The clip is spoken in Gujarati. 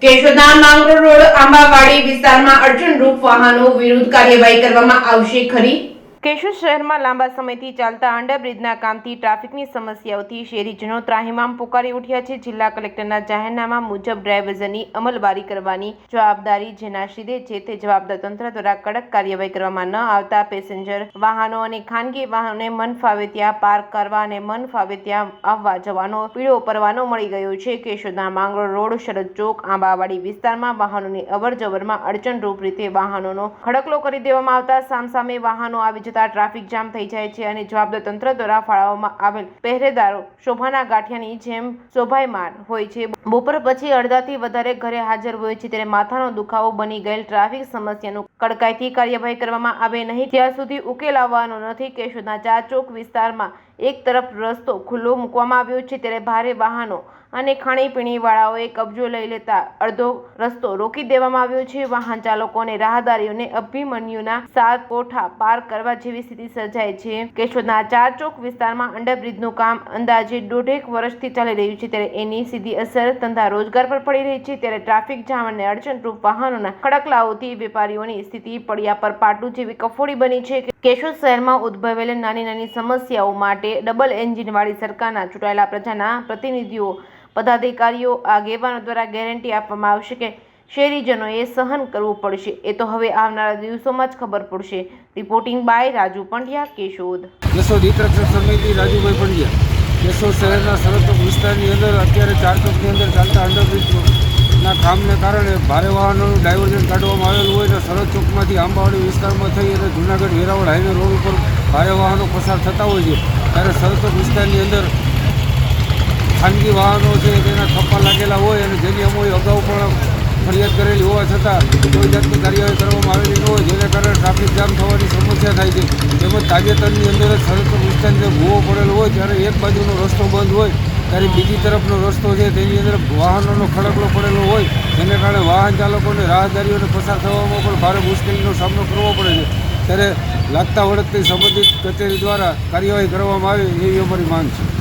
કેશોદના માંગરોળ રોડ આંબાવાડી વિસ્તારમાં અડચણરૂપ વાહનો વિરુદ્ધ કાર્યવાહી કરવામાં આવશે ખરી? કેશોદ શહેરમાં લાંબા સમયથી ચાલતા અંડરબ્રિજના કામથી ટ્રાફિકની સમસ્યાઓથી શહેરીજનો ત્રાહિમામ પુકારી ઉઠ્યા છે। જિલ્લા કલેક્ટરના જાહેરનામા મુજબ ડ્રાઇવર્સની અમલવારી કરવાની જવાબદારી જેના સીધે છે તે જવાબદાર તંત્ર દ્વારા કડક કાર્યવાહી કરવામાં ન આવતા પેસેન્જર વાહનો અને ખાનગી વાહનોને મન ફાવે ત્યાં પાર્ક કરવા અને મન ફાવે ત્યાં આવવા જવાનો પીળો પરવાનો મળી ગયો છે। કેશોદના માંગરોળ રોડ, શરદ ચોક, આંબાવાડી વિસ્તારમાં વાહનોની અવરજવરમાં અડચણરૂપ રીતે વાહનોનો ખડકલો કરી દેવામાં આવતા સામસામે વાહનો આવી ટ્રાફિક જામ થઈ જાય છે અને જવાબદાર તંત્ર દ્વારા ફાળવવામાં આવેલ પહેરેદારો શોભાના ગાંઠિયાની જેમ શોભાયમાન હોય છે। બપોર પછી અડધાથી વધારે ઘરે હાજર હોય છે ત્યારે માથાનો દુખાવો બની ગયેલ ટ્રાફિક સમસ્યાનું કડકાઈથી કાર્યવાહી કરવામાં આવે નહીં ત્યાં સુધી ઉકેલ આવવાનો નથી। કેશોદના 4 ચોક વિસ્તારમાં એક તરફ રસ્તો ખુલ્લો મૂકવામાં આવ્યો છે ત્યારે ભારે વાહનો અને ખાણીપીણી વાળાઓએ કબજો લઈ લેતા અડધો રસ્તો રોકી દેવામાં આવ્યો છે। વાહન ચાલકો અને રાહદારીઓને અભિમન્યુના 7 કોઠા પાર કરવા જેવી સ્થિતિ સર્જાય છે। કેશોદના 4 ચોક વિસ્તારમાં અંડરબ્રિજનું કામ અંદાજે 1.5 વર્ષથી ચાલી રહ્યું છે ત્યારે એની સીધી અસર ધંધા રોજગાર પર પડી રહી છે ત્યારે ટ્રાફિક જામ અને અડચણરૂપ વાહનોના ખડકલાઓથી વેપારીઓની સ્થિતિ પડ્યા પર પાટું જેવી કફોડી બની છે। કેશોદ શહેરમાં ઉદ્ભવેલ નાની સમસ્યાઓ માટે ડબલ એન્જિનવાળી સરકારના ચૂંટાયેલા પ્રજાના પ્રતિનિધિઓ, પદાધિકારીઓ, આગેવાનો દ્વારા ગેરંટી આપવામાં આવશે કે શહેરીજનોએ સહન કરવું પડશે એ તો હવે આવનારા દિવસોમાં જ ખબર પડશે। Reporting by Raju Pandya, Keshod. કેશોદ હિતરક્ષક સમિતિ રાજુભાઈ પંડ્યા। કેશોદ શહેરના સરહદ વિસ્તારની અંદર અત્યારે 4 ચોકની અંદર ચાલતા અંડરબ્રિજના કામને કારણે ભારે વાહનોનું ડાયવર્ઝન કાઢવામાં આવેલું હોય અને સરહદ ચોકમાંથી આંબાવાડી વિસ્તારમાં થઈ અને જૂનાગઢ વેરાવળ હાઈવે રોડ ઉપર ભારે વાહનો પસાર થતા હોય છે ત્યારે સરહદ ચોક વિસ્તારની અંદર ખાનગી વાહનો છે તેના થપ્પા લાગેલા હોય અને જેની અમોએ અગાઉ પણ ફરિયાદ કરેલી હોવા છતાં કોઈ જાતની કાર્યવાહી કરવામાં આવેલી ન હોય જેને કારણે ટ્રાફિક જામ થવાની સમસ્યા થાય છે। તેમજ તાજેતરની અંદર જ સરહદ વિસ્તારની ભૂવો પડેલો હોય ત્યારે એક બાજુનો રસ્તો બંધ હોય ત્યારે બીજી તરફનો રસ્તો છે તેની અંદર વાહનોનો ખડકલો પડેલો હોય જેને કારણે વાહન ચાલકોને રાહદારીઓને પસાર થવામાં પણ ભારે મુશ્કેલીનો સામનો કરવો પડે છે ત્યારે લાગતા વળગતી સંબંધિત કચેરી દ્વારા કાર્યવાહી કરવામાં આવે એવી અમારી માંગ છે।